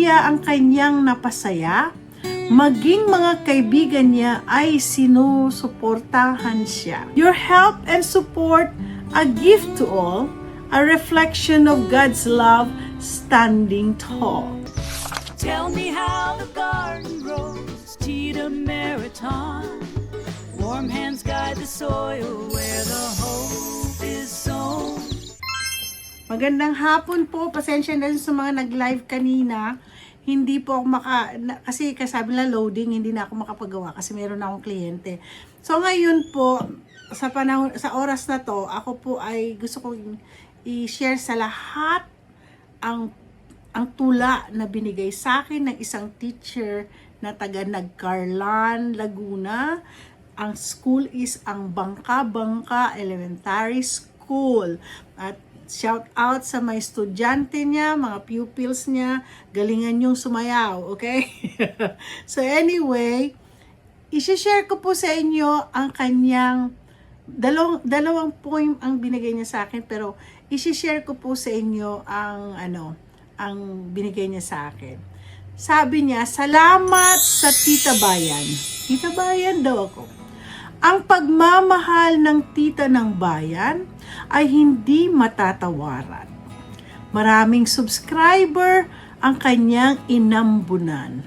pamilya ang kanyang napasaya, maging mga kaibigan niya ay sinusuportahan siya. Your help and support, a gift to all, a reflection of God's love standing tall. Tell me how the garden grows, Tita Meriton. Warm hands guide the soil where the hope is sown. Magandang hapon po. Pasensya na sa mga nag-live kanina. Hindi po ako kasi kasabi na loading, hindi na ako makapagawa kasi meron na akong kliyente. So ngayon po, sa oras na to, ako po ay gusto kong i-share sa lahat ang tula na binigay sa akin ng isang teacher na taga Nagcarlan, Laguna. Ang school is ang Bangka Elementary School. At shout out sa mga estudyante niya, mga pupils niya, galingan yung sumayaw, okay? So anyway, i-share ko po sa inyo ang kanyang dalawang poem ang binigay niya sa akin, pero i-share ko po sa inyo ang binigay niya sa akin. Sabi niya, salamat sa Tita Bayan. Tita Bayan daw ako. Ang pagmamahal ng tita ng bayan ay hindi matatawaran. Maraming subscriber ang kanyang inambunan.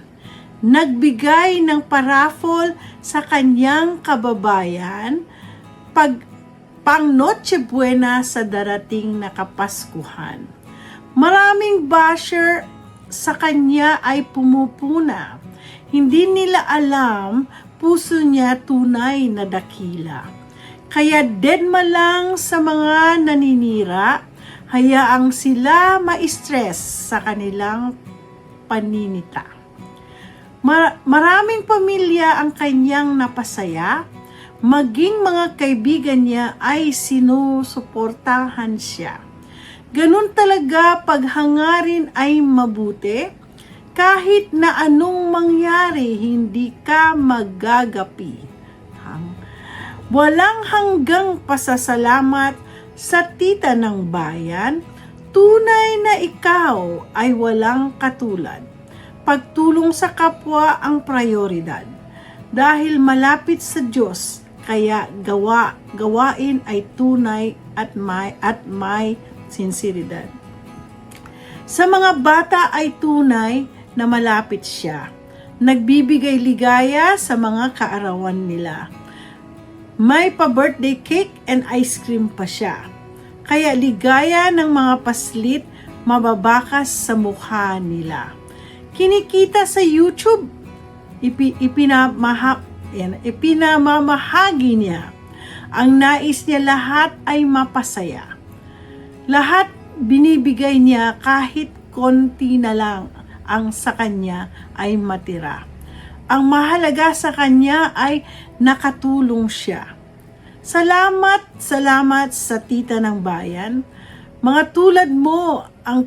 Nagbigay ng paraffol sa kanyang kababayan pang Noche Buena sa darating na Kapaskuhan. Maraming basher sa kanya ay pumupuna. Hindi nila alam puso niya tunay na dakila. Kaya dedma lang sa mga naninira, hayaang sila ma-stress sa kanilang paninita. Maraming pamilya ang kanyang napasaya, maging mga kaibigan niya ay sinusuportahan siya. Ganun talaga paghangarin ay mabuti, kahit na anong mangyari, hindi ka maggagapi. Walang hanggang pasasalamat sa tita ng bayan, tunay na ikaw ay walang katulad. Pagtulong sa kapwa ang prioridad. Dahil malapit sa Diyos, kaya gawain ay tunay at may sinseridad. Sa mga bata ay tunay na malapit siya. Nagbibigay ligaya sa mga kaarawan nila. May pa-birthday cake and ice cream pa siya. Kaya ligaya ng mga paslit mababakas sa mukha nila. Kinikita sa YouTube, ipinamamahagi niya. Ang nais niya lahat ay mapasaya. Lahat binibigay niya kahit konti na lang ang sa kanya ay matira. Ang mahalaga sa kanya ay nakatulong siya. Salamat sa tita ng bayan. Mga tulad mo ang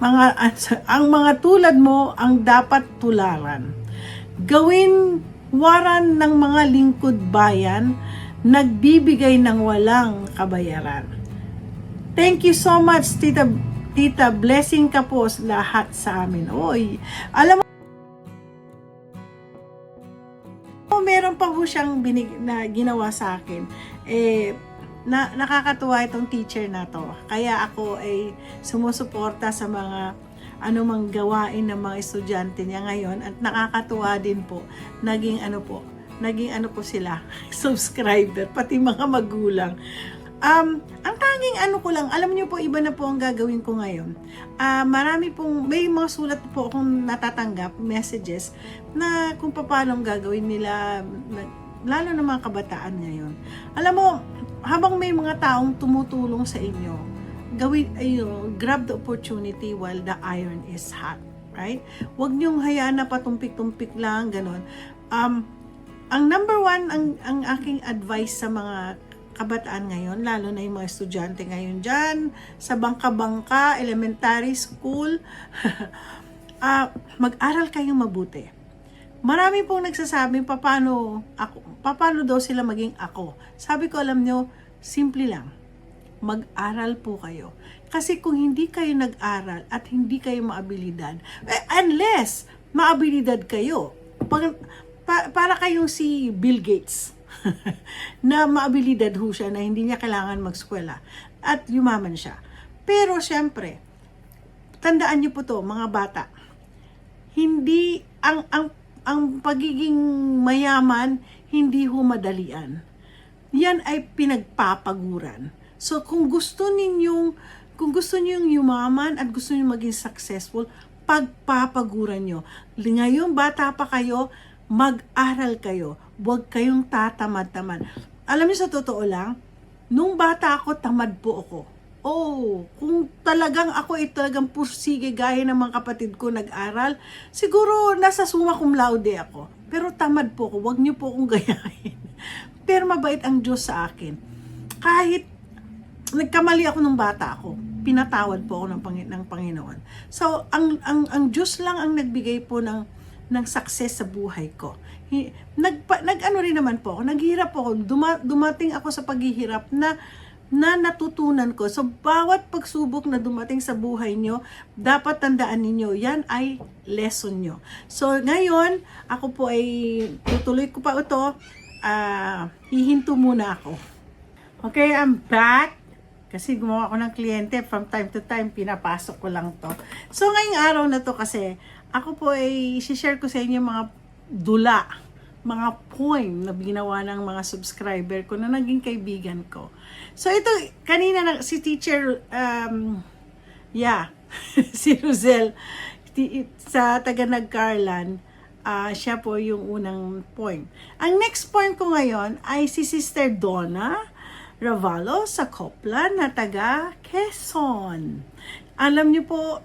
mga tulad mo ang dapat tularan. Gawin waran ng mga lingkod bayan, nagbibigay ng walang kabayaran. Thank you so much, Tita, blessing ka po lahat sa amin. Oy, alam mo, meron pa po siyang ginawa sa akin. Nakakatuwa itong teacher na to. Kaya ako ay sumusuporta sa mga anumang gawain ng mga estudyante niya ngayon. At nakakatuwa din po, naging ano po sila, subscriber, pati mga magulang. Ang tanging ko lang, alam niyo po, iba na po ang gagawin ko ngayon. May mga sulat po akong natatanggap, messages, na kung paano gagawin nila, lalo na mga kabataan ngayon. Alam mo, habang may mga taong tumutulong sa inyo, grab the opportunity while the iron is hot, right? Huwag niyong hayaan na patumpik-tumpik lang, ganon. Ang number one, ang aking advice sa mga kabataan ngayon, lalo na yung mga estudyante ngayon dyan, sa Bangka Elementary School, mag-aral kayong mabuti. Marami pong nagsasabi, paano daw sila maging ako. Sabi ko, alam nyo, simple lang. Mag-aral po kayo. Kasi kung hindi kayo nag-aral at hindi kayo maabilidad, unless maabilidad kayo, para kayong si Bill Gates, na maabilidad ho siya na hindi niya kailangan mag-eskwela at yumaman siya. Pero syempre, tandaan niyo po to, mga bata, hindi ang pagiging mayaman hindi ho madalian. Yan ay pinagpapaguran. So kung gusto ninyong yumaman at gusto niyo maging successful, pagpapaguran nyo. Ngayon bata pa kayo, mag-aral kayo. Huwag kayong tatamad-tamad. Alam niyo, sa totoo lang, nung bata ako, tamad po ako. Kung talagang ako talagang pursige gaya ng mga kapatid ko nag-aral, siguro nasa summa cum laude ako. Pero tamad po ako, huwag niyo po akong gayahin. Pero mabait ang Diyos sa akin. Kahit nagkamali ako nung bata ako, pinatawad po ako ng Panginoon. So, ang Diyos lang ang nagbigay po ng success sa buhay ko. Nag-ano rin naman po ako, naghihirap po ako, dumating ako sa paghihirap na natutunan ko. So, bawat pagsubok na dumating sa buhay nyo, dapat tandaan ninyo, yan ay lesson nyo. So, ngayon, ako po ay tutuloy ko pa ito, hihinto muna ako. Okay, I'm back. Kasi gumawa ako ng kliyente, from time to time, pinapasok ko lang to. So, ngayong araw na to kasi, ako po ay share ko sa inyo mga dula, mga poem na ginawa ng mga subscriber ko na naging kaibigan ko. So, ito, kanina si teacher, si Rosel, sa taga Nagcarlan, siya po yung unang poem. Ang next poem ko ngayon ay si Sister Donna Ravalo sa Copland na taga Quezon. Alam niyo po,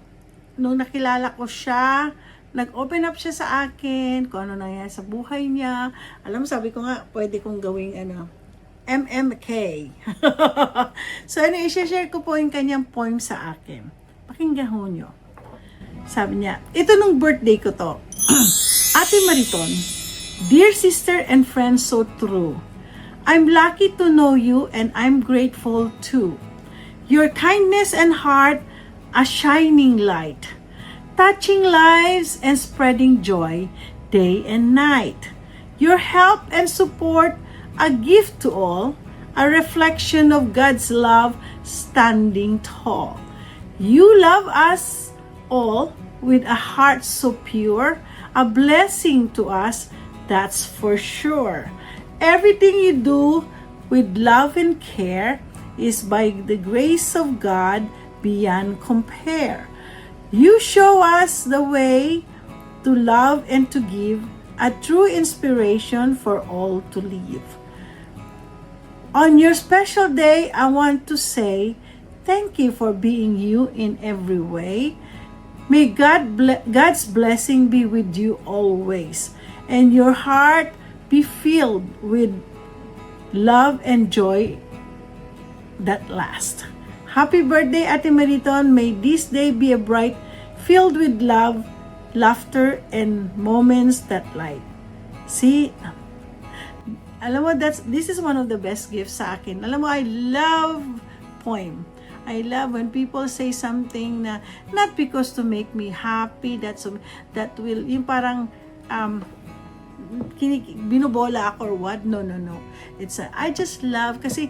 nung nakilala ko siya, nag-open up siya sa akin, kung ano nangyari sa buhay niya. Alam mo, sabi ko nga, pwede kong gawing MMK. So, i-share ko po yung kanyang poem sa akin. Pakinggan ho nyo. Sabi niya, ito nung birthday ko to. Ate Mariton, dear sister and friend so true, I'm lucky to know you and I'm grateful too. Your kindness and heart, a shining light, touching lives and spreading joy day and night. Your help and support, a gift to all, a reflection of God's love standing tall. You love us all with a heart so pure, a blessing to us, that's for sure. Everything you do with love and care is by the grace of God beyond compare. You show us the way to love and to give, a true inspiration for all to live. On your special day, I want to say thank you for being you in every way. May God's blessing be with you always, and your heart be filled with love and joy that lasts. Happy birthday, Ate Mariton. May this day be a bright, filled with love, laughter, and moments that light. See, alam mo, this is one of the best gifts sa akin. Alam mo, I love poem. I love when people say something na, not because to make me happy, that will, yung parang, binubola ako or what. No. I just love, kasi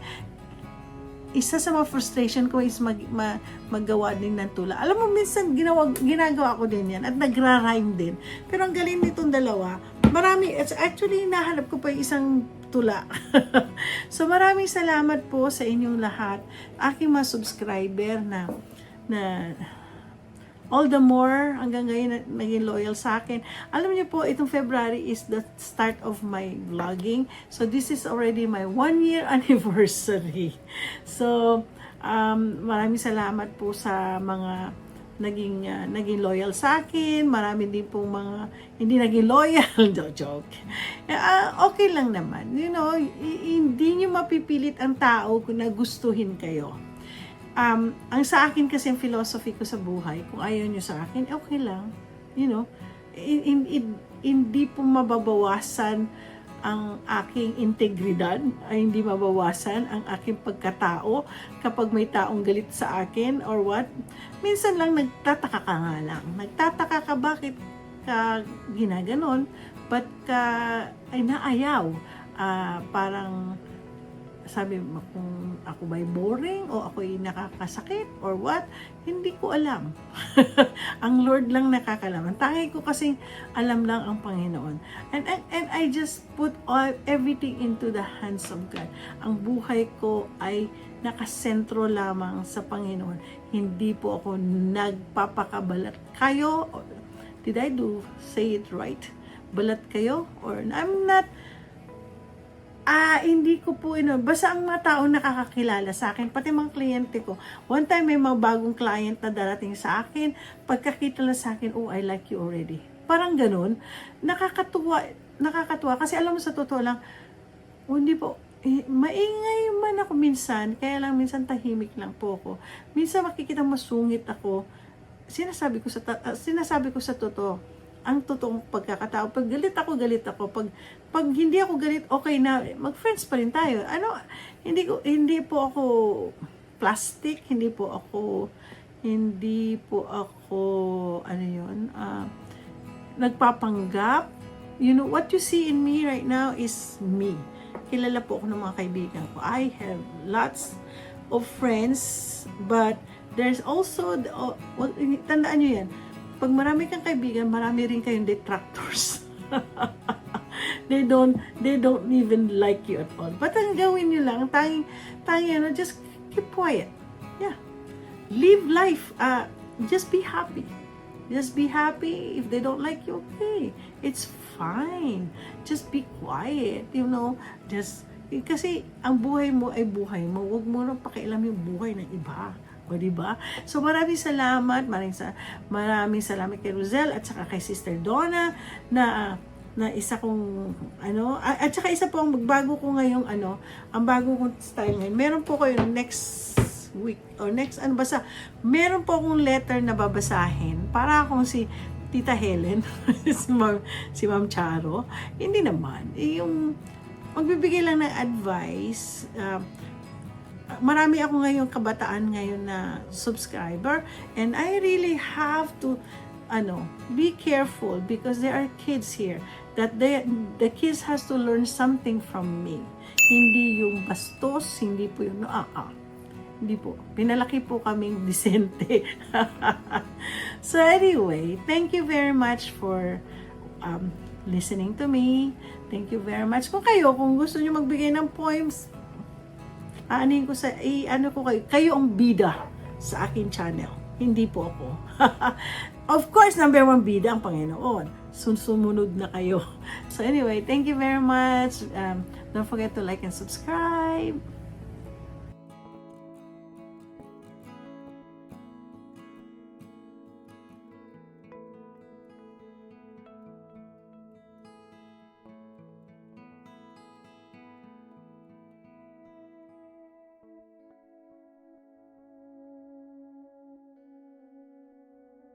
isa sa mga frustration ko is maggawa din ng tula. Alam mo, minsan ginagawa ko din yan at nagra-rhyme din. Pero ang galing nitong dalawa, actually nahanap ko pa yung isang tula. So maraming salamat po sa inyong lahat, aking mga subscriber na all the more, hanggang ngayon naging loyal sa akin. Alam niyo po, itong February is the start of my vlogging. So, this is already my 1-year anniversary. So, maraming salamat po sa mga naging loyal sa akin. Marami din pong mga hindi naging loyal. Joke. Okay lang naman. You know, hindi niyo mapipilit ang tao kung nagustuhin kayo. Ang sa akin kasi ang philosophy ko sa buhay, kung ayaw nyo sa akin, okay lang. You know, hindi po mababawasan ang aking integridad ay hindi mabawasan, ang aking pagkatao kapag may taong galit sa akin or what. Minsan lang nagtataka ka nga lang. Nagtataka ka bakit ka ginaganon, ba't ka ay naayaw. Parang sabi mo kung ako ba'y boring o ako'y nakakasakit or what, hindi ko alam. Ang Lord lang nakakalaman. Tangi ko kasing alam lang ang Panginoon. And I just put everything into the hands of God. Ang buhay ko ay nakasentro lamang sa Panginoon. Hindi po ako nagpapakabalat. Kayo, did I say it right? Balat kayo? Or I'm not. Hindi ko po basta ang mga taong nakakakilala sa akin, pati mga kliyente ko. One time may mga bagong client na darating sa akin, pagkakita lang sa akin, oh, I like you already. Parang ganun. Nakakatuwa kasi alam mo sa totoo lang, hindi po, maingay man ako minsan, kaya lang minsan tahimik lang po ako. Minsan makikita masungit ako, sinasabi ko sa totoo, ang totoong pagkakatao. Pag galit ako. Pag hindi ako galit, okay na, mag-friends pa rin tayo. Hindi po ako plastic, hindi po ako, nagpapanggap. You know, what you see in me right now is me. Kilala po ako ng mga kaibigan ko. I have lots of friends, but there's also, tandaan nyo yan, pag marami kang kaibigan, marami rin kayong detractors. They don't even like you at all. But ang gawin nyo lang, just keep quiet. Yeah. Live life. Just be happy. Just be happy. If they don't like you, okay. It's fine. Just be quiet. You know, kasi ang buhay mo ay buhay mo. Huwag mo nang pakialam yung buhay ng iba. O, diba? So, maraming salamat kay Rosel at saka kay Sister Donna na isa kong at saka isa po ang magbago ko ngayong ang bago kong style ngayon. Meron po kayo next week or next meron po akong letter na babasahin para akong si Tita Helen si Ma'am Charo. Hindi naman. Yung magbibigay lang ng advice. Marami ako ngayong kabataan ngayon na subscriber, and I really have to be careful because there are kids here that the kids has to learn something from me. Hindi yung bastos, hindi po yung hindi po. Pinalaki po kaming disente. So anyway, thank you very much for listening to me. Thank you very much. Kung gusto niyo magbigay ng poems, kayo ang bida sa akin channel. Hindi po ako. Of course, number 1 bida ang Panginoon. Sumunod na kayo. So anyway, thank you very much. Don't forget to like and subscribe.